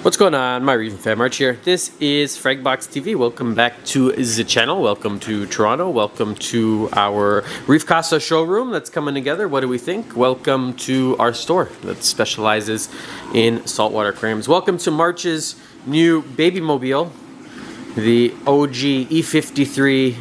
What's going on, my reef fam? March here. This is Fragbox TV. Welcome back to the channel. Welcome to Toronto. Welcome to our Reef Casa showroom that's coming together. What do we think? Welcome to our store that specializes in saltwater aquariums. Welcome to March's new baby mobile, the OG E53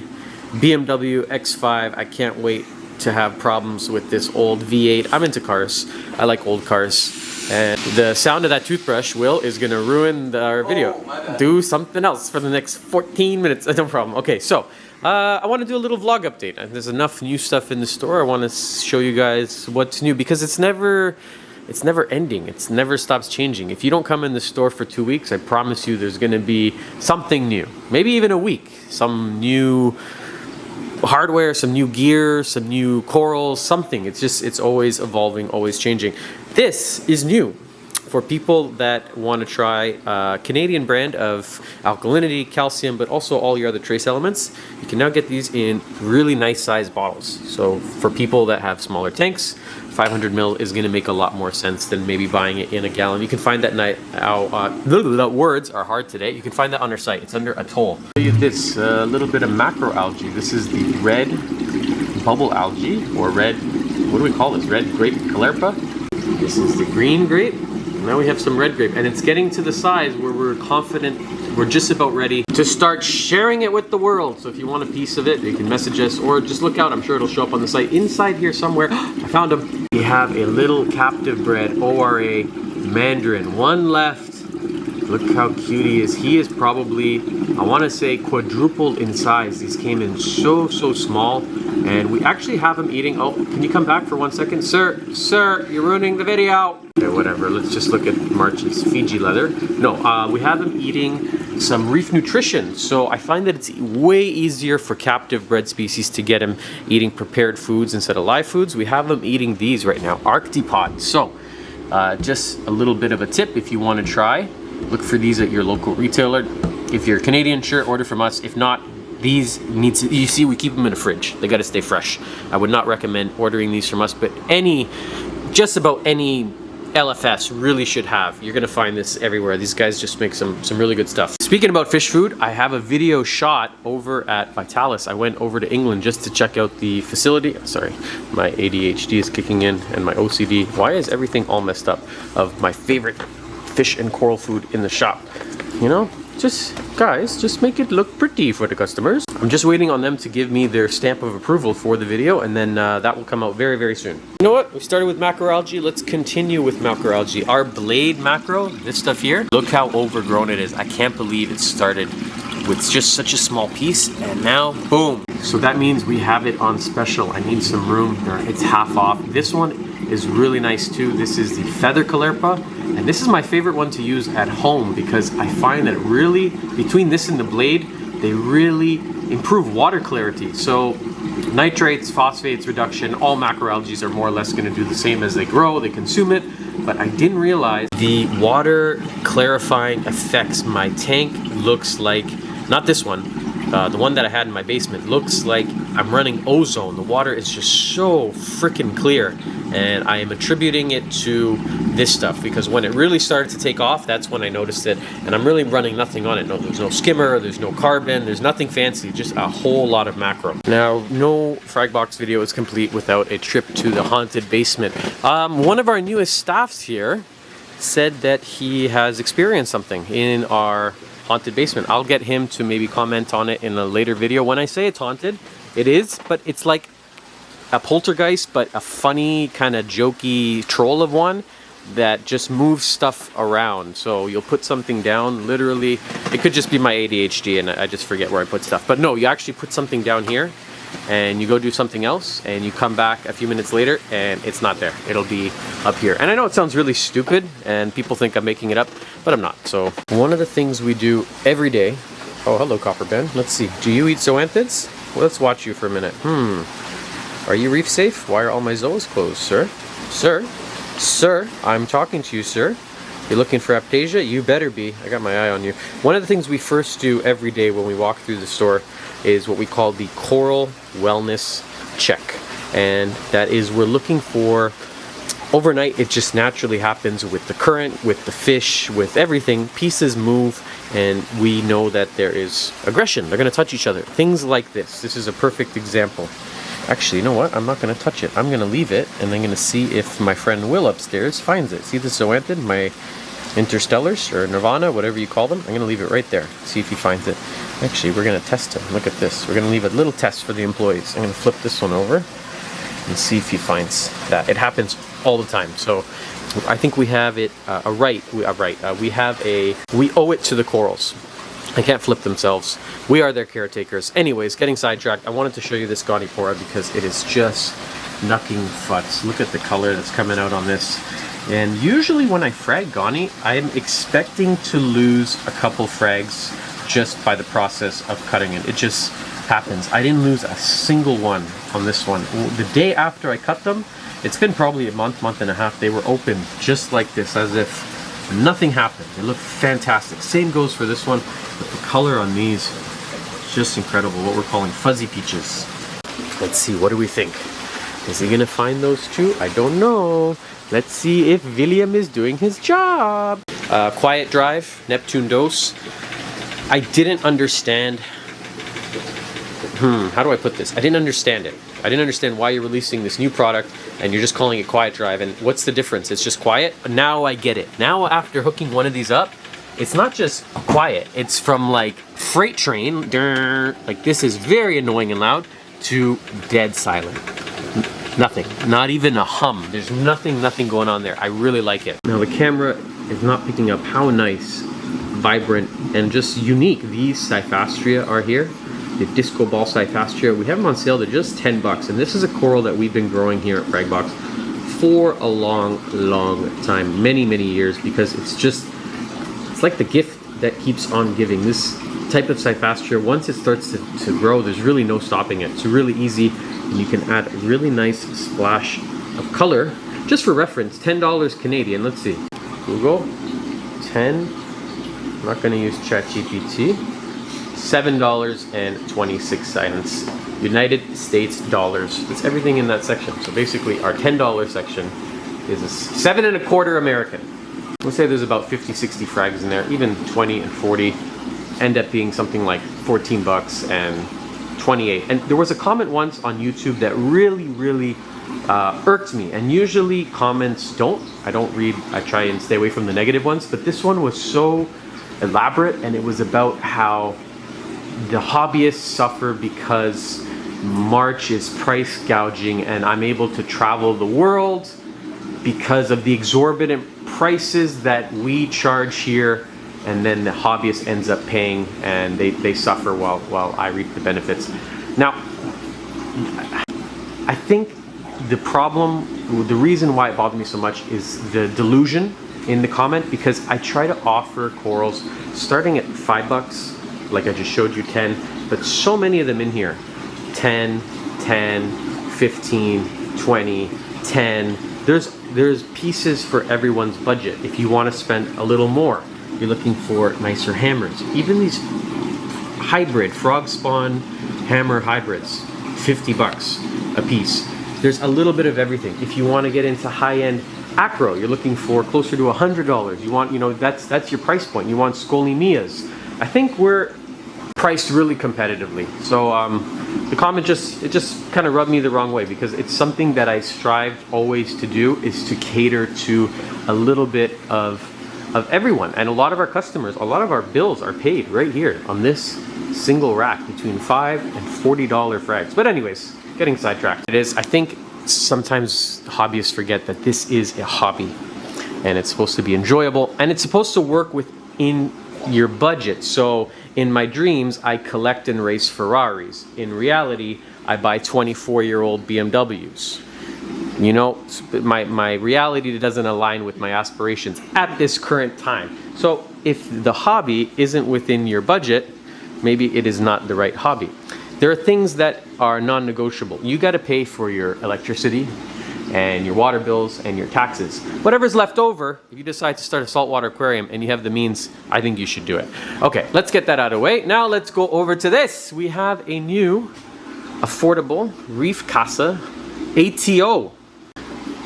BMW X5. I can't wait to have problems with this old V8. I'm into cars. I like old cars. And the sound of that toothbrush, Will, is going to ruin our video. Do something else for the next 14 minutes. No problem. Okay, so I want to do a little vlog update. And there's enough new stuff in the store. I want to show you guys what's new because it's never ending. It never stops changing. If you don't come in the store for 2 weeks, I promise you there's going to be something new. Maybe even a week. Some new hardware, some new gear, some new corals, something. It's always evolving, always changing. This is new for people that want to try a Canadian brand of alkalinity, calcium, but also all your other trace elements. You can now get these in really nice sized bottles. So for people that have smaller tanks, 500 ml is going to make a lot more sense than maybe buying it in a gallon. You can find that the words are hard today. You can find that on our site. It's under Atoll. I'll show you this little bit of macroalgae. This is the red bubble algae, or red, what do we call this? Red grape caulerpa. This is the green grape. Now we have some red grape, and it's getting to the size where we're confident we're just about ready to start sharing it with the world. So if you want a piece of it, you can message us or just look out. I'm sure it'll show up on the site. Inside here somewhere, I found them. We have a little captive bred ORA mandarin. One left. Look how cute he is. He is probably, I want to say, quadrupled in size. These came in so small, and we actually have him eating. Oh, can you come back for 1 second? Sir, you're ruining the video. Okay, whatever. Let's just look at March's Fiji leather. No, we have him eating some reef nutrition. So I find that it's way easier for captive bred species to get him eating prepared foods instead of live foods. We have him eating these right now, Arctipod. So just a little bit of a tip if you want to try. Look for these at your local retailer. If you're Canadian, sure, order from us. If not, these need to, you see, we keep them in a fridge. They got to stay fresh. I would not recommend ordering these from us, but just about any LFS really should have. You're gonna find this everywhere. These guys just make some really good stuff. Speaking about fish food, I have a video shot over at Vitalis. I went over to England just to check out the facility. Sorry, my ADHD is kicking in and my OCD. Why is everything all messed up of my favorite fish and coral food in the shop? You know, guys, just make it look pretty for the customers. I'm just waiting on them to give me their stamp of approval for the video, and then that will come out very soon. You know what? We started with macroalgae. Let's continue with macroalgae. Our blade macro, this stuff here, look how overgrown it is. I can't believe it started with just such a small piece, and now, boom. So that means we have it on special. I need some room. It's half off. This one is really nice too. This is the feather caulerpa, and this is my favorite one to use at home because I find that really, between this and the blade, they really improve water clarity. So nitrates, phosphates reduction, all macroalgae are more or less going to do the same as they grow, they consume it, but I didn't realize the water clarifying effects. My tank looks like, not this one, the one that I had in my basement, looks like I'm running ozone. The water is just so freaking clear, and I am attributing it to this stuff because when it really started to take off, that's when I noticed it, and I'm really running nothing on it. No, there's no skimmer, there's no carbon, there's nothing fancy, just a whole lot of macro. Now, no Fragbox video is complete without a trip to the haunted basement. One of our newest staffs here said that he has experienced something in our haunted basement. I'll get him to maybe comment on it in a later video. When I say it's haunted, it is, but it's like a poltergeist, but a funny kind of jokey troll of one that just moves stuff around. So you'll put something down, literally, it could just be my ADHD and I just forget where I put stuff. But no, you actually put something down here and you go do something else and you come back a few minutes later and it's not there. It'll be up here. And I know it sounds really stupid and people think I'm making it up, but I'm not. So one of the things we do every day, oh, hello, Copper Ben. Let's see, do you eat zoanthids? Well, let's watch you for a minute. Are you reef safe? Why are all my zoas closed, sir? Sir, I'm talking to you, sir. You're looking for aptasia? You better be. I got my eye on you. One of the things we first do every day when we walk through the store is what we call the coral wellness check. And that is, we're looking for overnight, it just naturally happens with the current, with the fish, with everything. Pieces move, and we know that there is aggression. They're going to touch each other. Things like this. This is a perfect example. Actually, you know what? I'm not going to touch it. I'm going to leave it, and I'm going to see if my friend Will upstairs finds it. See the zoanthid, my interstellars, or nirvana, whatever you call them? I'm going to leave it right there. See if he finds it. Actually, we're going to test him. Look at this. We're going to leave a little test for the employees. I'm going to flip this one over and see if he finds that. It happens all the time. So I think we have it we owe it to the corals. They can't flip themselves. We are their caretakers. Anyways, getting sidetracked, I wanted to show you this Gaudipora because it is just knucking futz. Look at the color that's coming out on this. And usually when I frag Gani, I'm expecting to lose a couple frags just by the process of cutting it. It just happens. I didn't lose a single one on this one. The day after I cut them, it's been probably a month and a half, they were open just like this, as if nothing happened. They look fantastic. Same goes for this one, but the color on these is just incredible. What we're calling fuzzy peaches. Let's see, what do we think? Is he gonna find those two? I don't know. Let's see if William is doing his job. Quiet Drive, Neptune Dose. I didn't understand, how do I put this? I didn't understand it. I didn't understand why you're releasing this new product and you're just calling it Quiet Drive, and what's the difference? It's just quiet? Now I get it. Now after hooking one of these up, it's not just quiet. It's from like freight train, like this is very annoying and loud, to dead silent. Nothing, not even a hum. There's nothing going on there. I really like it. Now the camera is not picking up how nice, vibrant, and just unique these Cyphastria are here. The Disco Ball Cyphastria. We have them on sale. They're just $10, and this is a coral that we've been growing here at Fragbox for a long time, many years, because it's like the gift that keeps on giving. This type of Cyphastria, once it starts to grow, there's really no stopping it. It's really easy, and you can add a really nice splash of color. Just for reference, $10 Canadian. Let's see. Google, 10. I'm not going to use ChatGPT. $7.26. United States dollars. That's everything in that section. So basically, our $10 section is a 7.25 American. Let's say there's about 50-60 frags in there. Even 20 and 40 end up being something like $14 and 28. And there was a comment once on YouTube that really irked me. And usually comments I don't read. I try and stay away from the negative ones. But this one was so elaborate, and it was about how the hobbyists suffer because March is price gouging, and I'm able to travel the world because of the exorbitant prices that we charge here, and then the hobbyist ends up paying, and they suffer while I reap the benefits. Now, I think the reason why it bothered me so much is the delusion in the comment, because I try to offer corals starting at $5, like I just showed you 10, but so many of them in here, 10, 15, 20, 10. There's pieces for everyone's budget. If you want to spend a little more, you're looking for nicer hammers. Even these hybrid frog spawn hammer hybrids, $50 a piece. There's a little bit of everything. If you want to get into high-end acro, you're looking for closer to $100. You want, that's your price point. You want scolemias. I think we're priced really competitively. So the comment just kind of rubbed me the wrong way, because it's something that I strive always to do, is to cater to a little bit of everyone. And a lot of our customers, a lot of our bills are paid right here on this single rack between $5 and $40 frags. But anyways, getting sidetracked. I think sometimes hobbyists forget that this is a hobby, and it's supposed to be enjoyable, and it's supposed to work within your budget. So in my dreams, I collect and race Ferraris. In reality, I buy 24-year-old BMWs. My reality doesn't align with my aspirations at this current time. So if the hobby isn't within your budget, maybe it is not the right hobby. There are things that are non-negotiable. You got to pay for your electricity and your water bills and your taxes. Whatever's left over, if you decide to start a saltwater aquarium and you have the means, I think you should do it. Okay, let's get that out of the way. Now let's go over to this. We have a new affordable reef casa ATO.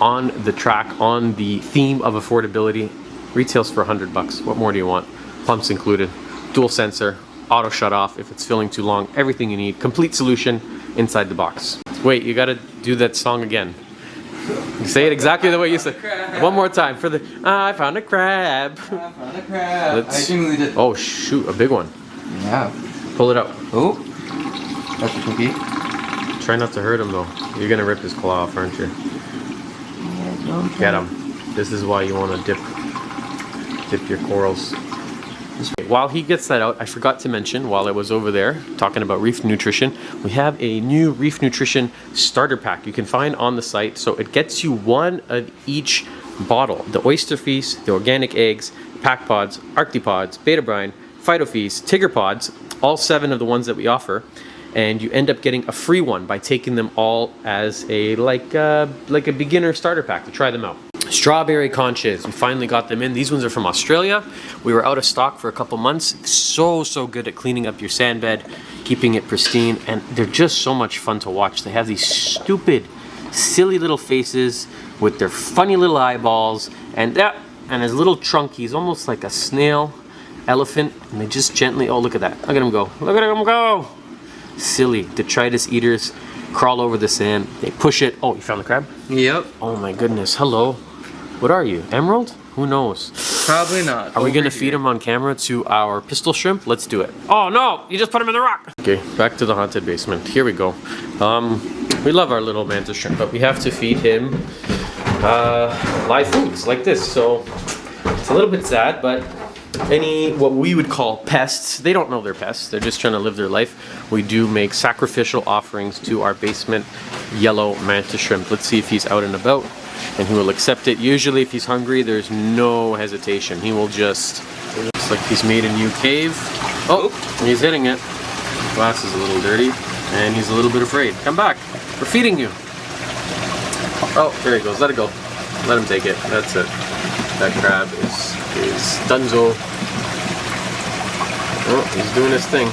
on the track, on the theme of affordability. Retails for $100. What more do you want? Pumps included, dual sensor, auto shut off if it's filling too long, everything you need, complete solution inside the box. Wait, you gotta do that song again. Say it exactly the way you said. One more time for the. I found a crab. I found a crab. I genuinely did. Oh shoot, a big one. Yeah. Pull it out. Oh. That's a cookie. Try not to hurt him though. You're gonna rip his claw off, aren't you? Get him. This is why you want to dip your corals. While he gets that out, I forgot to mention while I was over there talking about reef nutrition, we have a new reef nutrition starter pack you can find on the site. So it gets you one of each bottle: the oyster feast, the organic eggs, pack pods, arctipods, beta brine, phytofeast, tiger pods, all 7 of the ones that we offer. And you end up getting a free one by taking them all as a like a beginner starter pack to try them out. Strawberry conches, we finally got them in. These ones are from Australia. We were out of stock for a couple months. So good at cleaning up your sand bed, keeping it pristine, and they're just so much fun to watch. They have these stupid, silly little faces with their funny little eyeballs, and his little trunkies, almost like a snail, elephant, and they just gently, oh look at that, look at him go, look at him go! Silly detritus eaters crawl over the sand. They push it. Oh, you found the crab? Yep. Oh my goodness. Hello. What are you? Emerald? Who knows? Probably not. Are we gonna feed him on camera to our pistol shrimp? Let's do it. Oh no! You just put him in the rock. Okay, back to the haunted basement. Here we go. We love our little mantis shrimp, but we have to feed him live foods like this. So it's a little bit sad, but what we would call pests, they don't know they're pests, they're just trying to live their life. We do make sacrificial offerings to our basement yellow mantis shrimp. Let's see if he's out and about, and he will accept it. Usually if he's hungry, there's no hesitation. He will just, looks like he's made a new cave. Oh, he's hitting it. Glass is a little dirty, and he's a little bit afraid. Come back, we're feeding you. Oh, there he goes, let it go. Let him take it, that's it. That crab is dunzo. Oh, he's doing his thing.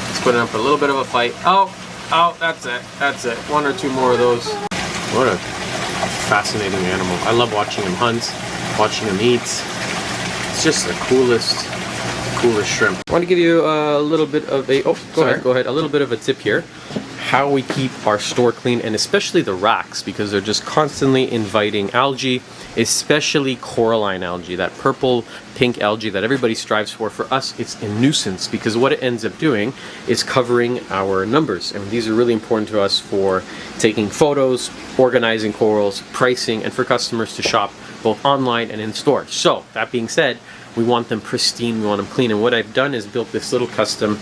He's putting up a little bit of a fight. Oh, that's it. 1 or 2 more of those. What a fascinating animal. I love watching him hunt, watching him eat. It's just the coolest shrimp. I want to give you a little bit of a, go ahead, a little bit of a tip here. How we keep our store clean, and especially the racks, because they're just constantly inviting algae, especially coralline algae, that purple pink algae that everybody strives for. For us, it's a nuisance because what it ends up doing is covering our numbers, and these are really important to us for taking photos, organizing corals, pricing, and for customers to shop both online and in store. So that being said, we want them pristine, we want them clean, and what I've done is built this little custom,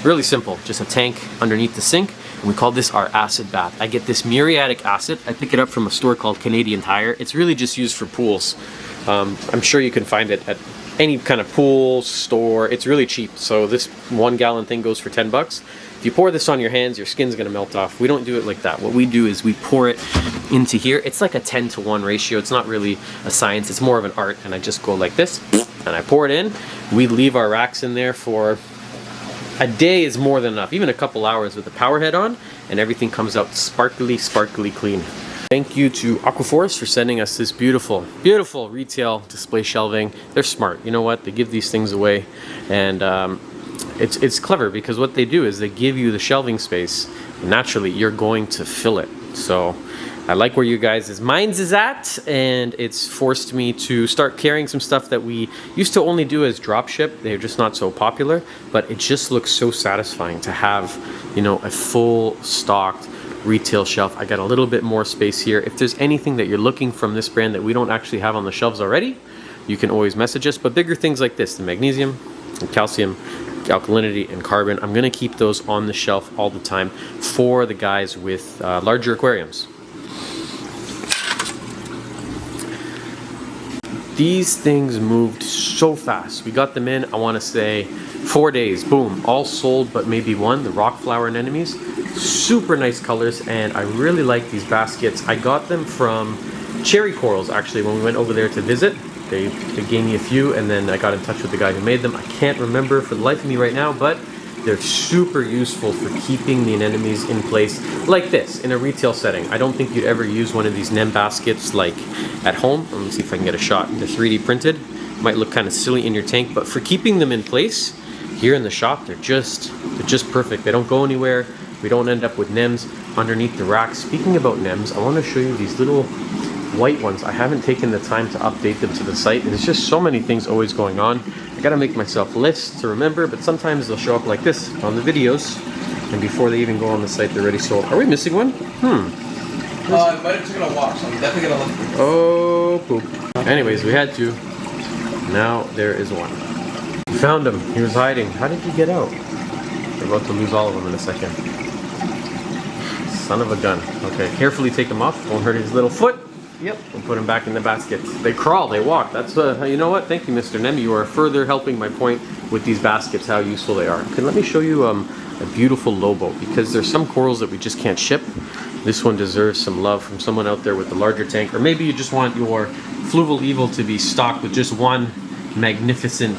really simple, just a tank underneath the sink. And we call this our acid bath. I get this muriatic acid. I pick it up from a store called Canadian Tire. It's really just used for pools. I'm sure you can find it at any kind of pool store. It's really cheap. So this 1 gallon thing goes for $10. If you pour this on your hands, your skin's gonna melt off. We don't do it like that. What we do is we pour it into here. It's like a 10-to-1 ratio. It's not really a science. It's more of an art. And I just go like this, and I pour it in. We leave our racks in there for a day is more than enough, even a couple hours with the power head on, and everything comes out sparkly clean. Thank you to Aquaforce for sending us this beautiful retail display shelving. They're smart. You know what? They give these things away, and it's clever because what they do is they give you the shelving space. Naturally, you're going to fill it. So I like where you guys' minds is at, and it's forced me to start carrying some stuff that we used to only do as drop ship. They're just not so popular, but it just looks so satisfying to have, you know, a full stocked retail shelf. I got a little bit more space here. If there's anything that you're looking from this brand that we don't actually have on the shelves already, you can always message us. But bigger things like this, the magnesium, and calcium, alkalinity, and carbon, I'm gonna keep those on the shelf all the time for the guys with larger aquariums. These things moved so fast. We got them in, I want to say 4 days, boom, all sold but maybe one, the rock flower anemones. Super nice colors, and I really like these baskets. I got them from Cherry Corals actually when we went over there to visit. They gave me a few, and then I got in touch with the guy who made them. I can't remember for the life of me right now, but They're super useful for keeping the anemones in place like this in a retail setting. I don't think you'd ever use one of these nem baskets like at home. Let me see if I can get a shot. They're 3D printed. Might look kind of silly in your tank, but for keeping them in place here in the shop, they're just perfect. They don't go anywhere. We don't end up with nems underneath the rack. Speaking about nems, I want to show you these little white ones. I haven't taken the time to update them to the site. There's just so many things always going on. I gotta make myself lists to remember, but sometimes they'll show up like this on the videos, and before they even go on the site, they're already sold. Are we missing one? I might have taken a walk, so I'm definitely gonna look for this. Oh, poop. Anyways, we had to. Now there is one. We found him. He was hiding. How did he get out? We're about to lose all of them in a second. Son of a gun. Okay, carefully take him off. Won't hurt his little foot. Yep. We'll put them back in the baskets. They crawl, they walk. That's you know what? Thank you, Mr. Nem. You are further helping my point with these baskets, how useful they are. Okay, let me show you a beautiful lobo, because there's some corals that we just can't ship. This one deserves some love from someone out there with a larger tank, or maybe you just want your fluval evil to be stocked with just one magnificent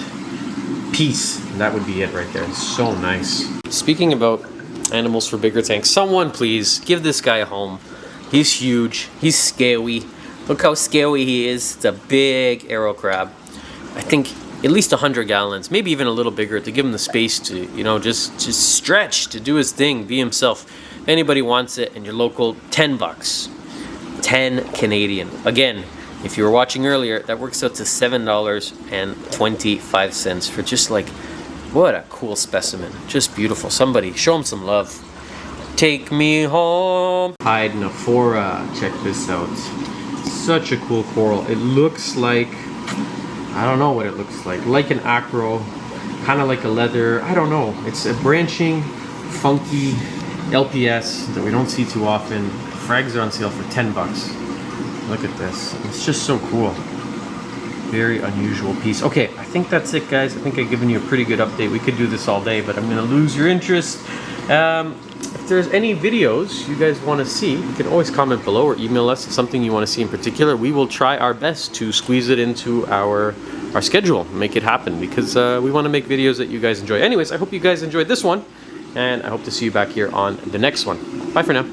piece. And that would be it right there. It's so nice. Speaking about animals for bigger tanks, someone please give this guy a home. He's huge. He's scary. Look how scary he is. It's a big arrow crab. I think at least 100 gallons, maybe even a little bigger, to give him the space to, you know, just stretch, to do his thing, be himself. If anybody wants it in your local, 10 bucks. 10 Canadian. Again, if you were watching earlier, that works out to $7.25 for just like, what a cool specimen. Just beautiful. Somebody, show him some love. Take me home. Hydnophora. Check this out. Such a cool coral. It looks like, I don't know what it looks like an acro, kind of like a leather. I don't know. It's a branching, funky LPS that we don't see too often. Frags are on sale for 10 bucks. Look at this. It's just so cool. Very unusual piece. Okay, I think that's it, guys. I think I've given you a pretty good update. We could do this all day, but I'm gonna lose your interest. If there's any videos you guys want to see, you can always comment below or email us something you want to see in particular. We will try our best to squeeze it into our schedule, make it happen, because we want to make videos that you guys enjoy. Anyways, I hope you guys enjoyed this one, and I hope to see you back here on the next one. Bye for now.